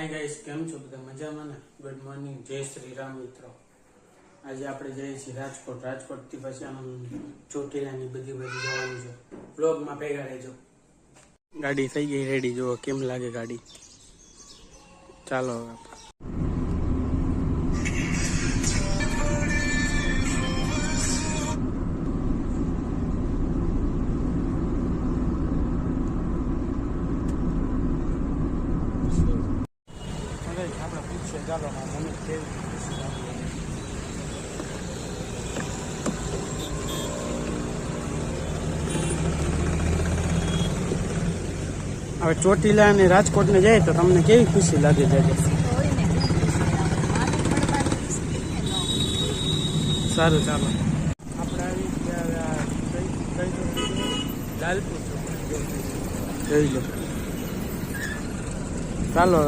Hi guys, કેમ છો બધા? મજામાં ને? ગુડ મોર્નિંગ, જય શ્રી રામ મિત્રો. આજે આપણે જઈએ છીએ રાજકોટ થી પછી આમ ચોટીલાની બધી જવાનું છે. બ્લોગમાં ભેગા રહેજો. ગાડી થઈ ગઈ રેડી, જુઓ કેમ લાગે ગાડી. ચાલો આપણે પૂછીએ. ચાલો મને કેવી ખુશી લાગી. હવે ચોટીલા અને રાજકોટ ને જાય તો તમને કેવી ખુશી લાગે છે? સારું, ચાલો આપણે આવી ગયા લાલપુર જોઈ લો. ચાલો.